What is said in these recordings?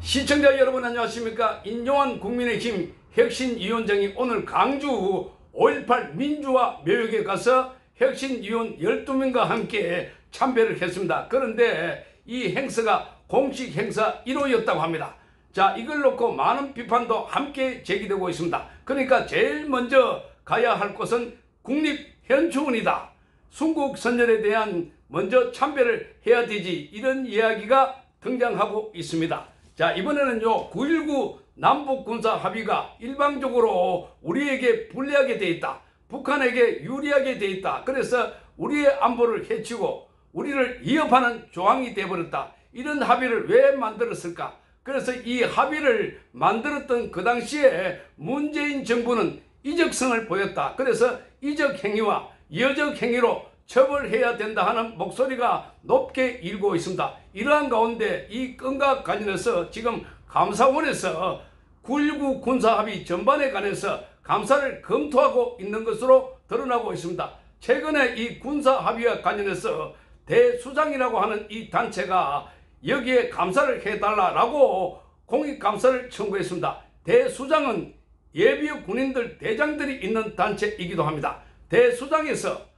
시청자 여러분 안녕하십니까. 인용환 국민의힘 혁신위원장이 오늘 강주 5.18 민주화 묘역에 가서 혁신위원 12명과 함께 참배를 했습니다. 그런데 이 행사가 공식 행사 1호였다고 합니다. 자, 이걸 놓고 많은 비판도 함께 제기되고 있습니다. 그러니까 제일 먼저 가야 할 곳은 국립현충원이다. 순국선열에 대한 먼저 참배를 해야 되지, 이런 이야기가 등장하고 있습니다. 자, 이번에는요 9.19 남북군사 합의가 일방적으로 우리에게 불리하게 돼 있다, 북한에게 유리하게 돼 있다, 그래서 우리의 안보를 해치고 우리를 위협하는 조항이 되어버렸다, 이런 합의를 왜 만들었을까? 그래서 이 합의를 만들었던 그 당시에 문재인 정부는 이적성을 보였다. 그래서 이적 행위와 여적 행위로 처벌해야 된다 하는 목소리가 높게 일고 있습니다. 이러한 가운데 이 건과 관련해서 지금 감사원에서 9.19 군사합의 전반에 관해서 감사를 검토하고 있는 것으로 드러나고 있습니다. 최근에 이 군사합의와 관련해서 대수장이라고 하는 이 단체가 여기에 감사를 해달라고 공익감사를 청구했습니다. 대수장은 예비역 군인들 대장들이 있는 단체이기도 합니다. 대수장에서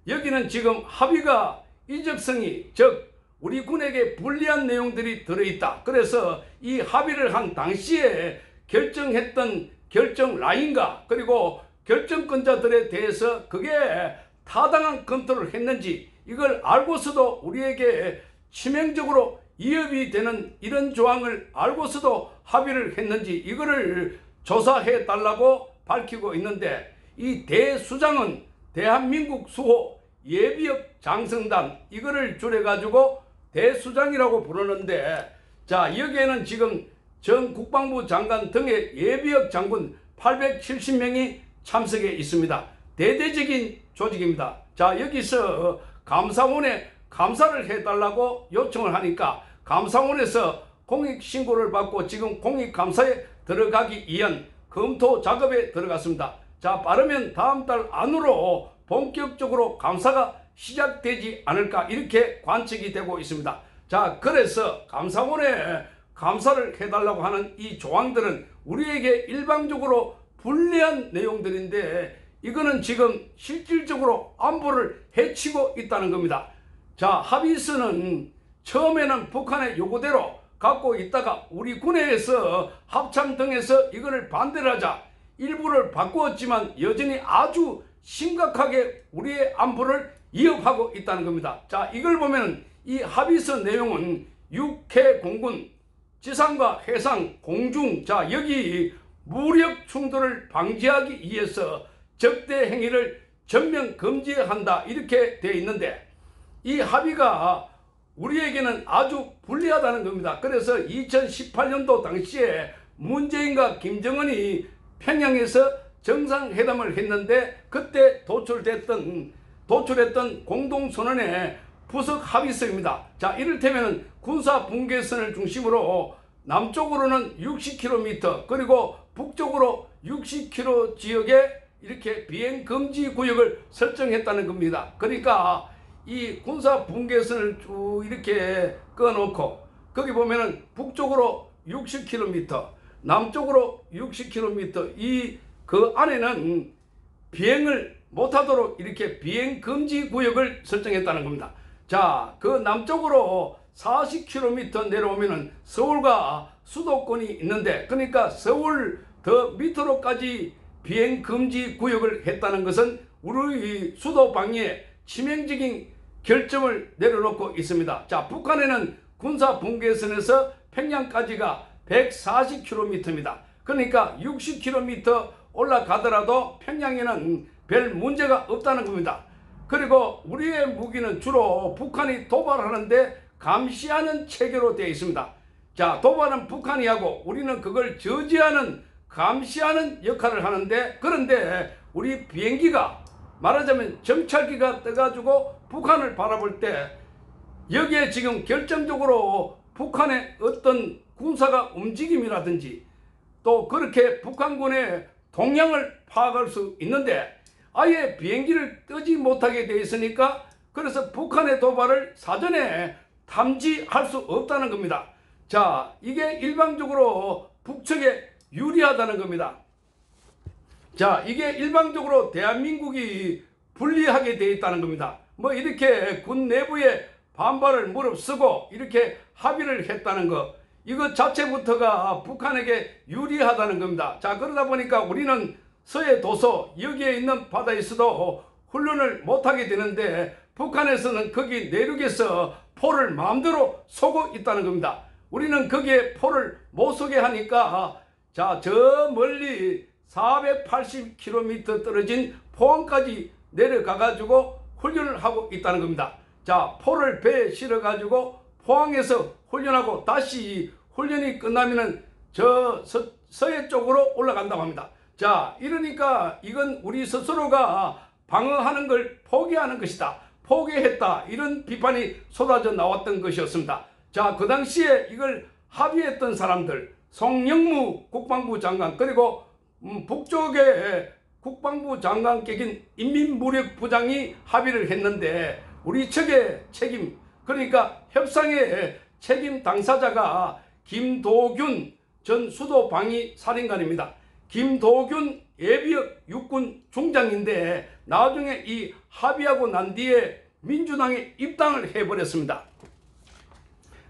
여기는 지금 합의가 이적성이, 즉 우리 군에게 불리한 내용들이 들어있다, 그래서 이 합의를 한 당시에 결정했던 결정 라인과 그리고 결정권자들에 대해서 그게 타당한 검토를 했는지, 이걸 알고서도 우리에게 치명적으로 위협이 되는 이런 조항을 알고서도 합의를 했는지, 이거를 조사해 달라고 밝히고 있는데, 이 대수장은 대한민국 수호 예비역 장성단, 이거를 줄여가지고 대수장이라고 부르는데, 자, 여기에는 지금 전 국방부 장관 등의 예비역 장군 870명이 참석해 있습니다. 대대적인 조직입니다. 자, 여기서 감사원에 감사를 해달라고 요청을 하니까 감사원에서 공익신고를 받고 지금 공익감사에 들어가기 위한 검토 작업에 들어갔습니다. 자, 빠르면 다음 달 안으로 본격적으로 감사가 시작되지 않을까, 이렇게 관측이 되고 있습니다. 자, 그래서 감사원에 감사를 해달라고 하는 이 조항들은 우리에게 일방적으로 불리한 내용들인데, 이거는 지금 실질적으로 안보를 해치고 있다는 겁니다. 자, 합의서는 처음에는 북한의 요구대로 갖고 있다가 우리 군에서 합참 등에서 이거를 반대를 하자 일부를 바꾸었지만 여전히 아주 심각하게 우리의 안보를 위협하고 있다는 겁니다. 자, 이걸 보면 이 합의서 내용은 육해 공군, 지상과 해상, 공중, 자, 여기 무력 충돌을 방지하기 위해서 적대 행위를 전면 금지한다, 이렇게 되어 있는데, 이 합의가 우리에게는 아주 불리하다는 겁니다. 그래서 2018년도 당시에 문재인과 김정은이 평양에서 정상회담을 했는데, 그때 도출했던 공동선언의 부석 합의서입니다. 자, 이를테면 군사 분계선을 중심으로 남쪽으로는 60km 그리고 북쪽으로 60km 지역에 이렇게 비행 금지 구역을 설정했다는 겁니다. 그러니까 이 군사 분계선을 쭉 이렇게 꺼놓고 거기 보면은 북쪽으로 60km, 남쪽으로 60km, 그 안에는 비행을 못하도록 이렇게 비행 금지 구역을 설정했다는 겁니다. 자, 그 남쪽으로 40km 내려오면은 서울과 수도권이 있는데, 그러니까 서울 더 밑으로까지 비행 금지 구역을 했다는 것은 우리 수도 방위에 치명적인 결정을 내려놓고 있습니다. 자, 북한에는 군사 분계선에서 평양까지가 140km입니다. 그러니까 60km 올라가더라도 평양에는 별 문제가 없다는 겁니다. 그리고 우리의 무기는 주로 북한이 도발하는데 감시하는 체계로 되어 있습니다. 자, 도발은 북한이 하고 우리는 그걸 저지하는, 감시하는 역할을 하는데, 그런데 우리 비행기가 말하자면 정찰기가 떠가지고 북한을 바라볼 때 여기에 지금 결정적으로 북한의 어떤 군사가 움직임이라든지 또 그렇게 북한군의 동향을 파악할 수 있는데, 아예 비행기를 뜨지 못하게 되어 있으니까, 그래서 북한의 도발을 사전에 탐지할 수 없다는 겁니다. 자, 이게 일방적으로 북측에 유리하다는 겁니다. 자, 이게 일방적으로 대한민국이 불리하게 되어 있다는 겁니다. 뭐 이렇게 군 내부에 반발을 무릅쓰고 이렇게 합의를 했다는 것, 이것 자체부터가 북한에게 유리하다는 겁니다. 자, 그러다 보니까 우리는 서해 도서 여기에 있는 바다에서도 훈련을 못하게 되는데 북한에서는 거기 내륙에서 포를 마음대로 쏘고 있다는 겁니다. 우리는 거기에 포를 못 쏘게 하니까 자, 저 멀리 480km 떨어진 포항까지 내려가 가지고 훈련을 하고 있다는 겁니다. 자, 포를 배에 실어 가지고 포항에서 훈련하고 다시 훈련이 끝나면은 저 서해 쪽으로 올라간다고 합니다. 자, 이러니까 이건 우리 스스로가 방어하는 걸 포기하는 것이다, 포기했다, 이런 비판이 쏟아져 나왔던 것이었습니다. 자, 그 당시에 이걸 합의했던 사람들, 송영무 국방부 장관, 그리고 북쪽에 국방부 장관격인 인민무력부장이 합의를 했는데 우리 측의 책임, 그러니까 협상의 책임 당사자가 김도균 전 수도방위사령관입니다. 김도균 예비역 육군 중장인데 나중에 이 합의하고 난 뒤에 민주당에 입당을 해버렸습니다.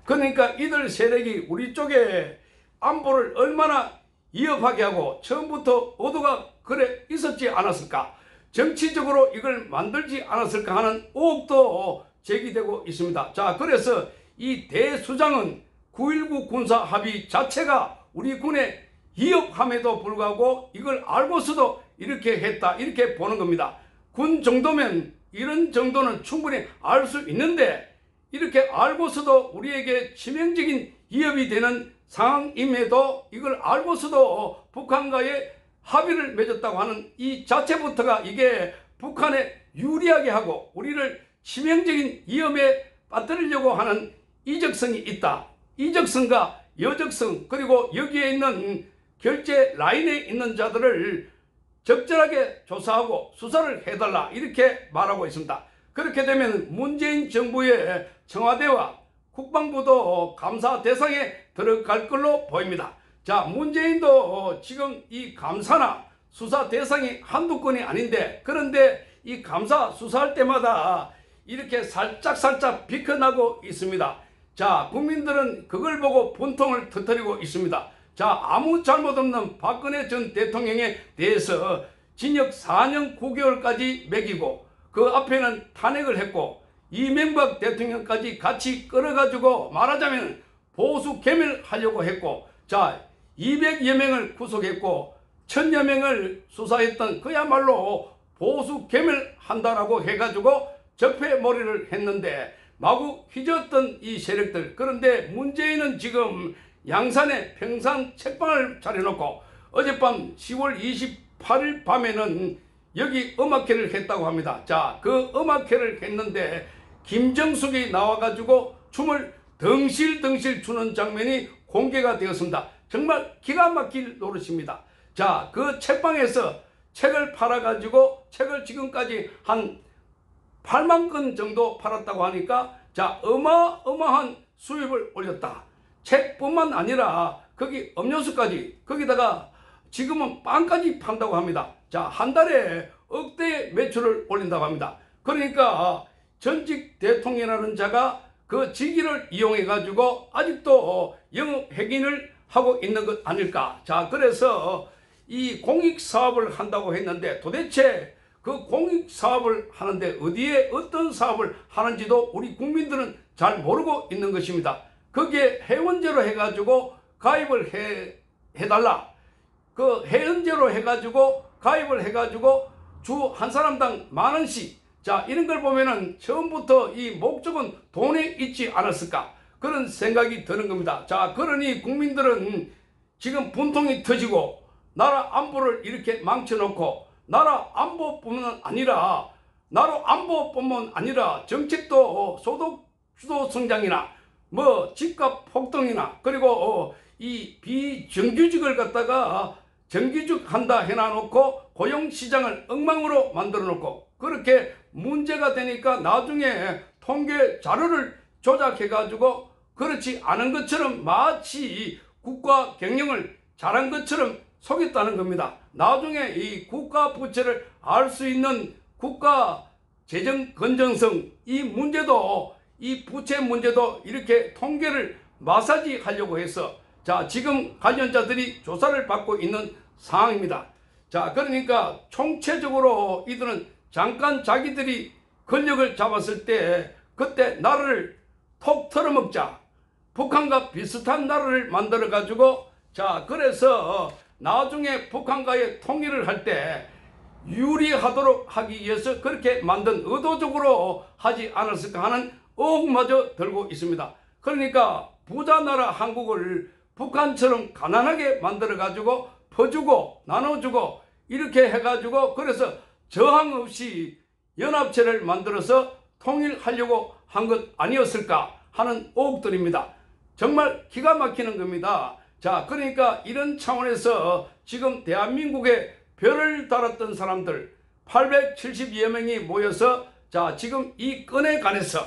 그러니까 이들 세력이 우리 쪽에 안보를 얼마나 위협하게 하고 처음부터 의도가 그래 있었지 않았을까, 정치적으로 이걸 만들지 않았을까 하는 의혹도 제기되고 있습니다. 자, 그래서 이 대수장은 9.19 군사합의 자체가 우리 군에 위협함에도 불구하고 이걸 알고서도 이렇게 했다, 이렇게 보는 겁니다. 군 정도면 이런 정도는 충분히 알 수 있는데 이렇게 알고서도 우리에게 치명적인 위협이 되는 상황임에도 이걸 알고서도 북한과의 합의를 맺었다고 하는 이 자체부터가 이게 북한에 유리하게 하고 우리를 치명적인 위험에 빠뜨리려고 하는 이적성이 있다. 이적성과 여적성, 그리고 여기에 있는 결제 라인에 있는 자들을 적절하게 조사하고 수사를 해달라, 이렇게 말하고 있습니다. 그렇게 되면 문재인 정부의 청와대와 국방부도 감사 대상에 들어갈 걸로 보입니다. 자, 문재인도 지금 이 감사나 수사 대상이 한두 건이 아닌데, 그런데 이 감사 수사할 때마다 이렇게 살짝 비켜나고 있습니다. 자, 국민들은 그걸 보고 분통을 터뜨리고 있습니다. 자, 아무 잘못 없는 박근혜 전 대통령에 대해서 징역 4년 9개월까지 매기고 그 앞에는 탄핵을 했고 이명박 대통령까지 같이 끌어가지고 말하자면 보수 개멸하려고 했고, 자, 200여 명을 구속했고 1000여 명을 수사했던 그야말로 보수 개멸한다라고 해가지고 적폐몰이를 했는데 마구 휘저었던 이 세력들, 그런데 문재인은 지금 양산에 평산 책방을 차려놓고 어젯밤 10월 28일 밤에는 여기 음악회를 했다고 합니다. 자, 그 음악회를 했는데 김정숙이 나와가지고 춤을 덩실덩실 추는 장면이 공개가 되었습니다. 정말 기가 막힐 노릇입니다. 자, 그 책방에서 책을 팔아가지고 책을 지금까지 한 8만 건 정도 팔았다고 하니까 자, 어마어마한 수입을 올렸다. 책뿐만 아니라 거기 음료수까지, 거기다가 지금은 빵까지 판다고 합니다. 자, 한 달에 억대의 매출을 올린다고 합니다. 그러니까 전직 대통령이라는 자가 그 직위를 이용해 가지고 아직도 영업 획인을 하고 있는 것 아닐까. 자, 그래서 이 공익사업을 한다고 했는데 도대체 그 공익사업을 하는데 어디에 어떤 사업을 하는지도 우리 국민들은 잘 모르고 있는 것입니다. 거기에 회원제로 해가지고 가입을 해달라. 그 회원제로 해가지고 가입을 해가지고 주 한 사람당 10,000원씩. 자, 이런 걸 보면은 처음부터 이 목적은 돈에 있지 않았을까, 그런 생각이 드는 겁니다. 자, 그러니 국민들은 지금 분통이 터지고 나라 안보를 이렇게 망쳐놓고 나라 안보뿐만 아니라 정책도 소득 주도 성장이나 뭐 집값 폭등이나 그리고 이 비정규직을 갖다가 정규직 한다 해놔놓고 고용시장을 엉망으로 만들어 놓고 그렇게 문제가 되니까 나중에 통계 자료를 조작해 가지고 그렇지 않은 것처럼 마치 국가 경영을 잘한 것처럼 속였다는 겁니다. 나중에 이 국가 부채를 알 수 있는 국가 재정 건전성 이 문제도 이 부채 문제도 이렇게 통계를 마사지 하려고 해서 자 지금 관련자들이 조사를 받고 있는 상황입니다. 자 그러니까 총체적으로 이들은 잠깐 자기들이 권력을 잡았을 때 그때 나라를 톡 털어먹자 북한과 비슷한 나라를 만들어 가지고 자 그래서 나중에 북한과의 통일을 할 때 유리하도록 하기 위해서 그렇게 만든 의도적으로 하지 않았을까 하는 의혹마저 들고 있습니다. 그러니까 부자 나라 한국을 북한처럼 가난하게 만들어 가지고 퍼주고 나눠주고 이렇게 해가지고 그래서 저항 없이 연합체를 만들어서 통일하려고 한 것 아니었을까 하는 의혹들입니다. 정말 기가 막히는 겁니다. 자 그러니까 이런 차원에서 지금 대한민국에 별을 달았던 사람들 872여 명이 모여서 자 지금 이 건에 관해서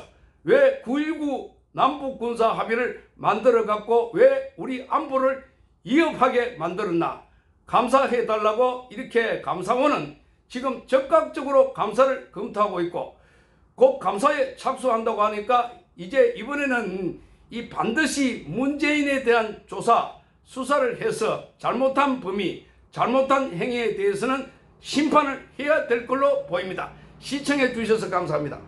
왜 9.19 남북군사 합의를 만들어 갖고 왜 우리 안보를 위협하게 만들었나 감사해 달라고 이렇게 감사원은 지금 적극적으로 감사를 검토하고 있고 곧 감사에 착수한다고 하니까 이제 이번에는 이 반드시 문재인에 대한 조사 수사를 해서 잘못한 범위 잘못한 행위에 대해서는 심판을 해야 될 걸로 보입니다. 시청해 주셔서 감사합니다.